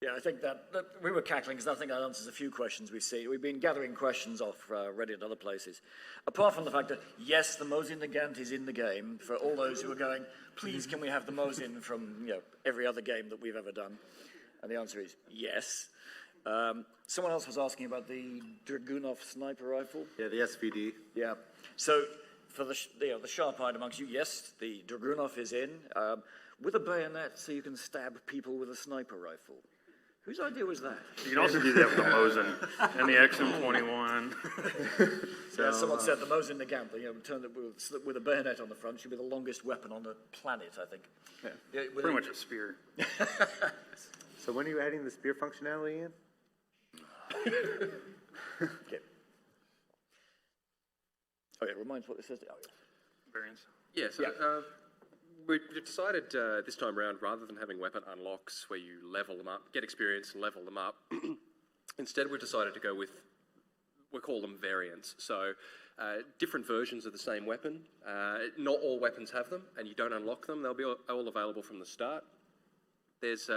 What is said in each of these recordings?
Yeah, I think that we were cackling because I think that answers a few questions we see. We've been gathering questions off Reddit and other places. Apart from the fact that, yes, the Mosin Nagant is in the game, for all those who are going, please can we have the Mosin from every other game that we've ever done? And the answer is yes. Someone else was asking about the Dragunov sniper rifle. Yeah, the SVD. Yeah. So for the sharp-eyed amongst you, yes, the Dragunov is in with a bayonet, so you can stab people with a sniper rifle. Whose idea was that? You can also do that with the Mosin and the XM21. So, someone said the Mosin Nagant, turned it with a bayonet on the front, should be the longest weapon on the planet, I think. Yeah, pretty much a spear. So when are you adding the spear functionality in? Okay. Okay, reminds what this says. Oh, yeah. Variants. Yes. We decided this time around, rather than having weapon unlocks where you level them up, get experience and level them up, instead we decided to go with, we call them variants. So different versions of the same weapon. Not all weapons have them, and you don't unlock them. They'll be all available from the start. There's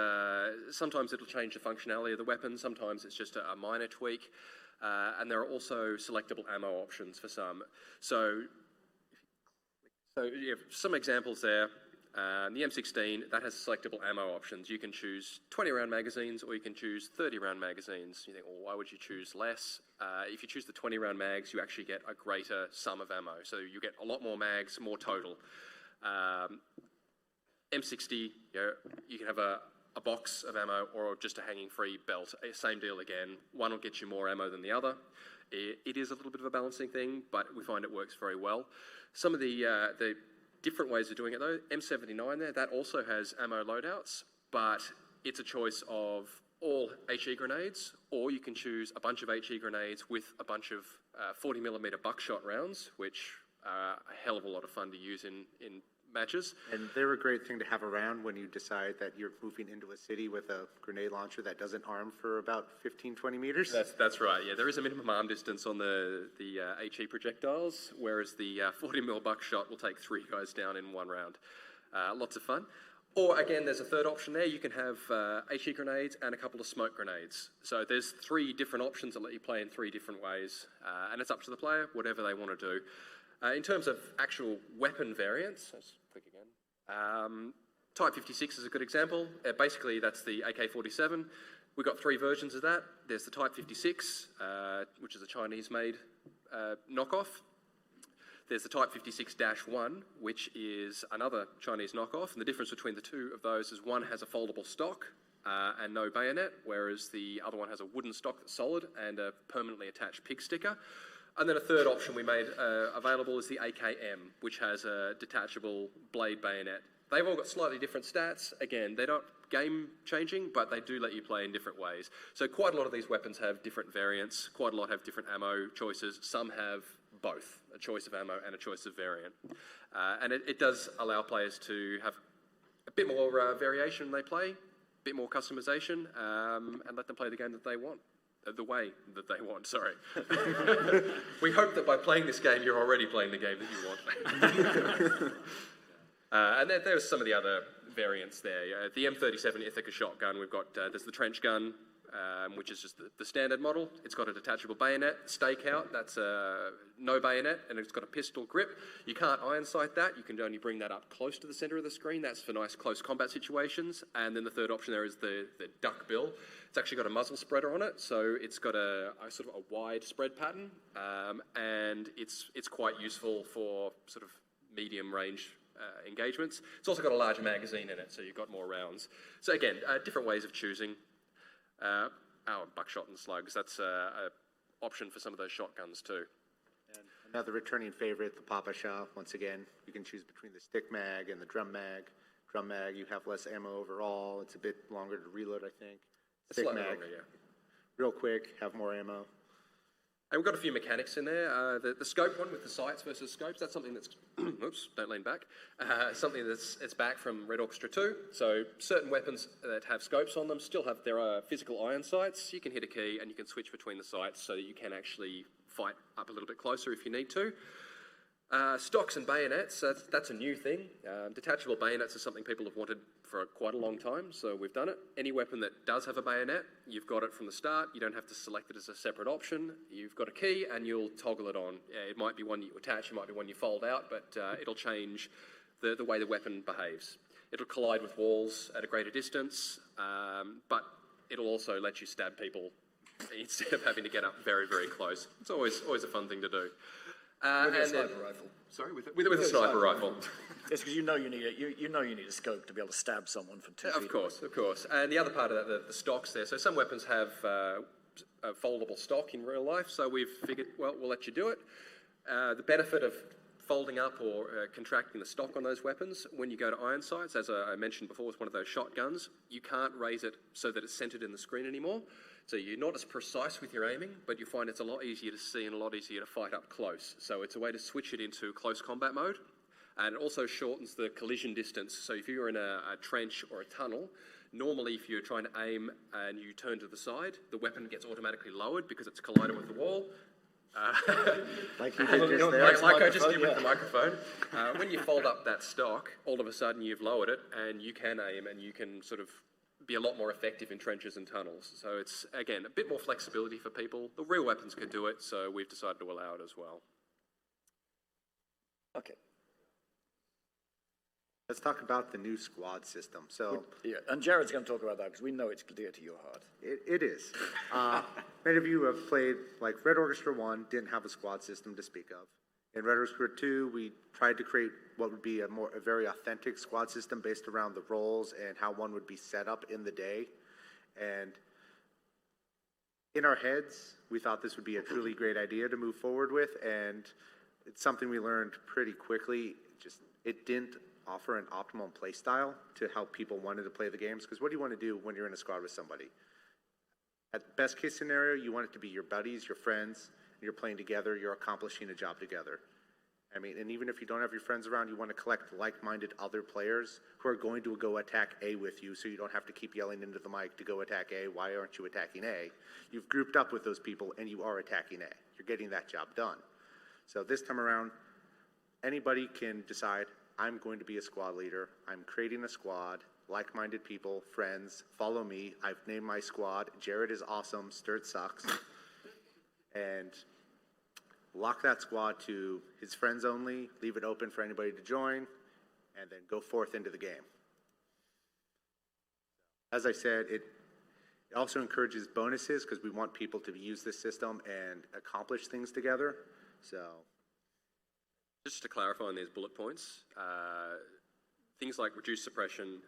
sometimes it'll change the functionality of the weapon. Sometimes it's just a minor tweak. And there are also selectable ammo options for some. So you have some examples there. The M16, that has selectable ammo options. You can choose 20-round magazines or you can choose 30-round magazines. You think, well, why would you choose less? If you choose the 20-round mags, you actually get a greater sum of ammo. So you get a lot more mags, more total. M60, you can have a box of ammo or just a hanging free belt. Same deal again. One will get you more ammo than the other. It is a little bit of a balancing thing, but we find it works very well. Some of the different ways of doing it though, M79 there, that also has ammo loadouts, but it's a choice of all HE grenades, or you can choose a bunch of HE grenades with a bunch of 40mm buckshot rounds, which are a hell of a lot of fun to use in matches. And they're a great thing to have around when you decide that you're moving into a city with a grenade launcher that doesn't arm for about 15, 20 meters. That's right, yeah. There is a minimum arm distance on the HE projectiles, whereas the 40mm buckshot will take 3 guys down in 1 round. Lots of fun. Or again, there's a third option there. You can have HE grenades and a couple of smoke grenades. So there's 3 different options that let you play in 3 different ways. And it's up to the player, whatever they want to do. In terms of actual weapon variants, let's click again. Type 56 is a good example. Basically, that's the AK-47. We've got 3 versions of that. There's the Type 56, which is a Chinese-made knockoff. There's the Type 56-1, which is another Chinese knockoff. And the difference between the 2 of those is one has a foldable stock and no bayonet, whereas the other one has a wooden stock that's solid and a permanently attached pig sticker. And then a third option we made available is the AKM, which has a detachable blade bayonet. They've all got slightly different stats. Again, they're not game-changing, but they do let you play in different ways. So quite a lot of these weapons have different variants. Quite a lot have different ammo choices. Some have both, a choice of ammo and a choice of variant. And it does allow players to have a bit more variation when they play, a bit more customization, and let them play the game that they want. The way that they want, sorry. We hope that by playing this game, you're already playing the game that you want. And there's some of the other variants there. The M37 Ithaca shotgun, we've got, there's the trench gun, which is just the standard model. It's got a detachable bayonet. Stakeout, that's no bayonet, and it's got a pistol grip. You can't iron sight that. You can only bring that up close to the center of the screen. That's for nice close combat situations. And then the third option there is the duck bill. It's actually got a muzzle spreader on it, so it's got a sort of a wide spread pattern, and it's quite useful for sort of medium range engagements. It's also got a larger magazine in it, so you've got more rounds. So again, different ways of choosing. Buckshot and slugs, that's an option for some of those shotguns too. And another returning favorite, the Papa Shah. Once again, you can choose between the stick mag and the drum mag. Drum mag, you have less ammo overall. It's a bit longer to reload, I think. Stick mag, longer, yeah. Real quick, have more ammo. And we've got a few mechanics in there. The scope one with the sights versus scopes, that's something that's, oops, don't lean back, something it's back from Red Orchestra 2. So certain weapons that have scopes on them still have their physical iron sights. You can hit a key and you can switch between the sights so that you can actually fight up a little bit closer if you need to. Stocks and bayonets, that's a new thing. Detachable bayonets is something people have wanted for quite a long time, so we've done it. Any weapon that does have a bayonet, you've got it from the start. You don't have to select it as a separate option. You've got a key and you'll toggle it on. It might be one you attach, it might be one you fold out, but it'll change the way the weapon behaves. It'll collide with walls at a greater distance, but it'll also let you stab people instead of having to get up very, very close. It's always a fun thing to do. With a sniper rifle. Sorry, with a sniper rifle. It's because you know you need a scope to be able to stab someone from 2 feet. Of course. And the other part of that, the stocks there. So some weapons have a foldable stock in real life, so we've figured, well, we'll let you do it. The benefit of folding up or contracting the stock on those weapons, when you go to iron sights, as I mentioned before with one of those shotguns, you can't raise it so that it's centered in the screen anymore. So you're not as precise with your aiming, but you find it's a lot easier to see and a lot easier to fight up close. So it's a way to switch it into close combat mode. And it also shortens the collision distance. So if you're in a trench or a tunnel, normally if you're trying to aim and you turn to the side, the weapon gets automatically lowered because it's collided with the wall. Like you did just there. Like I just did with the microphone. When you fold up that stock, all of a sudden you've lowered it and you can aim and you can sort of be a lot more effective in trenches and tunnels. So it's, again, a bit more flexibility for people. The real weapons can do it, so we've decided to allow it as well. Okay. Let's talk about the new squad system. So Yeah, and Jared's going to talk about that because we know it's dear to your heart. it is. Many of you have played, like Red Orchestra 1 didn't have a squad system to speak of. In Red Orchestra 2, we tried to create what would be a very authentic squad system based around the roles and how one would be set up in the day. And in our heads, we thought this would be a truly great idea to move forward with, and it's something we learned pretty quickly. It didn't offer an optimum play style to how people wanted to play the games, because what do you want to do when you're in a squad with somebody? At best case scenario, you want it to be your buddies, your friends, you're playing together, you're accomplishing a job together. I mean, and even if you don't have your friends around, you want to collect like-minded other players who are going to go attack A with you, so you don't have to keep yelling into the mic to go attack A. Why aren't you attacking A? You've grouped up with those people and you are attacking A. You're getting that job done. So this time around, anybody can decide, I'm going to be a squad leader. I'm creating a squad, like-minded people, friends, follow me. I've named my squad. Jared is awesome, Sturt sucks. And lock that squad to his friends only, leave it open for anybody to join, and then go forth into the game. As I said, it also encourages bonuses because we want people to use this system and accomplish things together. So, just to clarify on these bullet points, things like reduced suppression,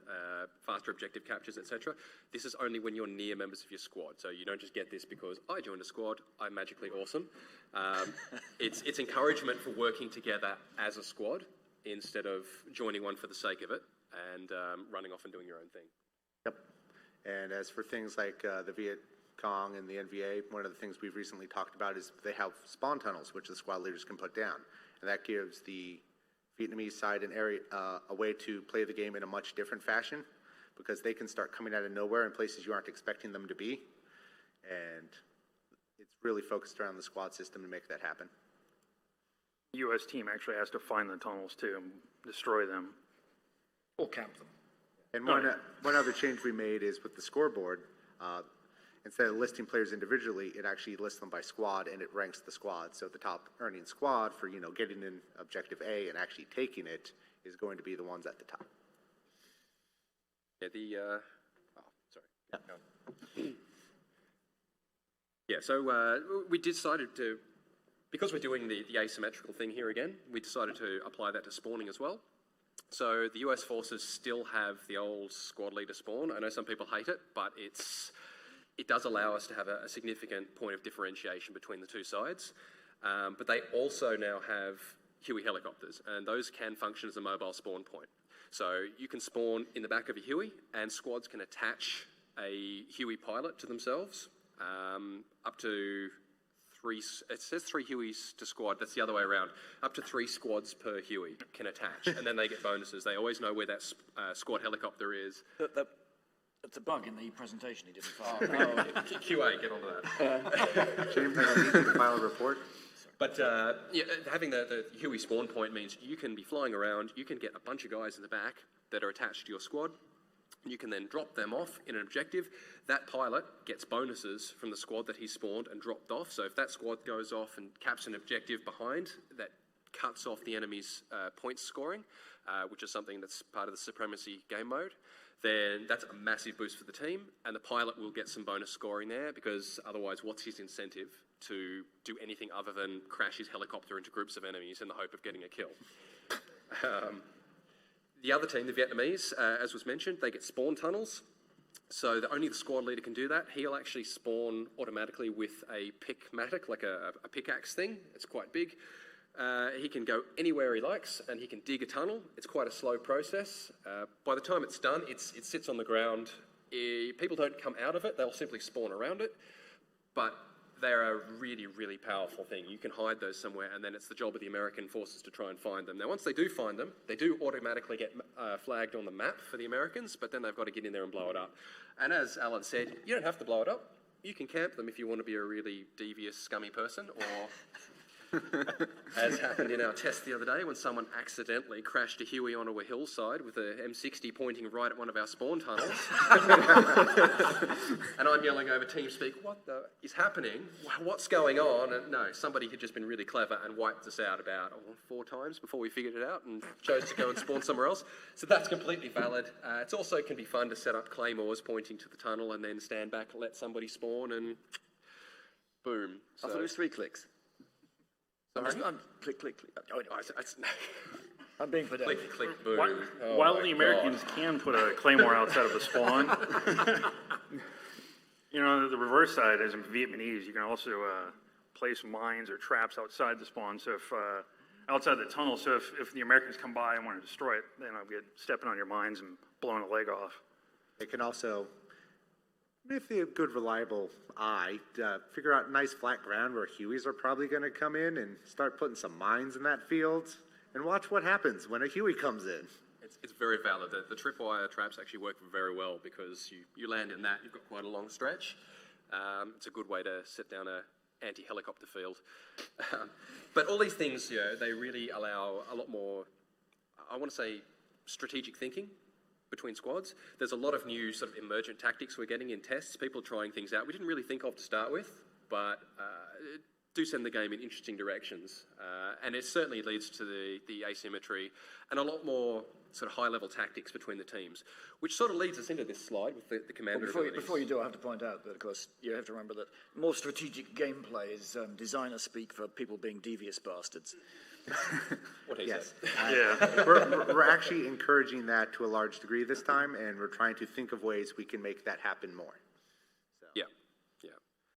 faster objective captures, etc. This is only when you're near members of your squad. So you don't just get this because I joined a squad, I'm magically awesome. It's encouragement for working together as a squad instead of joining one for the sake of it and running off and doing your own thing. Yep. And as for things like the Viet Cong and the NVA, one of the things we've recently talked about is they have spawn tunnels, which the squad leaders can put down. And that gives the Vietnamese side an area, a way to play the game in a much different fashion because they can start coming out of nowhere in places you aren't expecting them to be. And it's really focused around the squad system to make that happen. The U.S. team actually has to find the tunnels too and destroy them. Or camp them. And one other change we made is with the scoreboard, instead of listing players individually, it actually lists them by squad and it ranks the squad. So the top earning squad for, getting in objective A and actually taking it is going to be the ones at the top. Yeah, Yeah, so we decided to, because we're doing the asymmetrical thing here again, we decided to apply that to spawning as well. So the US forces still have the old squad leader spawn. I know some people hate it, but it does allow us to have a significant point of differentiation between the two sides. But they also now have Huey helicopters, and those can function as a mobile spawn point. So you can spawn in the back of a Huey, and squads can attach a Huey pilot to themselves, up to 3, it says 3 Hueys to squad, that's the other way around. Up to 3 squads per Huey can attach, and then they get bonuses. They always know where that squad helicopter is. That's a bug in the presentation he didn't file. QA, get onto that. James, I need you to file a report. But having the Huey spawn point means you can be flying around, you can get a bunch of guys in the back that are attached to your squad. You can then drop them off in an objective. That pilot gets bonuses from the squad that he spawned and dropped off. So if that squad goes off and caps an objective behind, that cuts off the enemy's points scoring, which is something that's part of the Supremacy game mode, then that's a massive boost for the team, and the pilot will get some bonus scoring there, because otherwise what's his incentive to do anything other than crash his helicopter into groups of enemies in the hope of getting a kill? The other team, the Vietnamese, as was mentioned, they get spawn tunnels. So only the squad leader can do that. He'll actually spawn automatically with a pickmatic, like a pickaxe thing. It's quite big. He can go anywhere he likes, and he can dig a tunnel. It's quite a slow process. By the time it's done, it sits on the ground. People don't come out of it. They'll simply spawn around it. But they're a really, really powerful thing. You can hide those somewhere, and then it's the job of the American forces to try and find them. Now, once they do find them, they do automatically get flagged on the map for the Americans, but then they've got to get in there and blow it up. And as Alan said, you don't have to blow it up. You can camp them if you want to be a really devious, scummy person, or as happened in our test the other day when someone accidentally crashed a Huey onto a hillside with a M60 pointing right at one of our spawn tunnels. And I'm yelling over TeamSpeak, what the is happening? What's going on? And no, somebody had just been really clever and wiped us out about 4 times before we figured it out and chose to go and spawn somewhere else. So that's completely valid. It also can be fun to set up claymores pointing to the tunnel and then stand back, let somebody spawn, and boom. I thought it was 3 clicks. Click, click, click. Oh, no, I'm being pedantic. Click, click, boom. While the Americans can put a claymore outside of the spawn, you know, the reverse side is in Vietnamese, you can also place mines or traps outside the spawn. So if outside the tunnel, so if the Americans come by and want to destroy it, then I'll get stepping on your mines and blowing a leg off. They can also, if you have a good, reliable eye, figure out nice flat ground where Hueys are probably going to come in and start putting some mines in that field, and watch what happens when a Huey comes in. It's very valid. The tripwire traps actually work very well because you land in that, you've got quite a long stretch. It's a good way to set down a anti-helicopter field. But all these things, you know, they really allow a lot more, I want to say, strategic thinking between squads. There's a lot of new sort of emergent tactics we're getting in tests, people trying things out we didn't really think of to start with, but do send the game in interesting directions. And it certainly leads to the asymmetry and a lot more sort of high-level tactics between the teams, which sort of leads us into this slide with the commander abilities. Before you do, I have to point out that, of course, you have to remember that more strategic gameplay is designer speak for people being devious bastards. What he Yes. said. We're actually encouraging that to a large degree this time, and we're trying to think of ways we can make that happen more.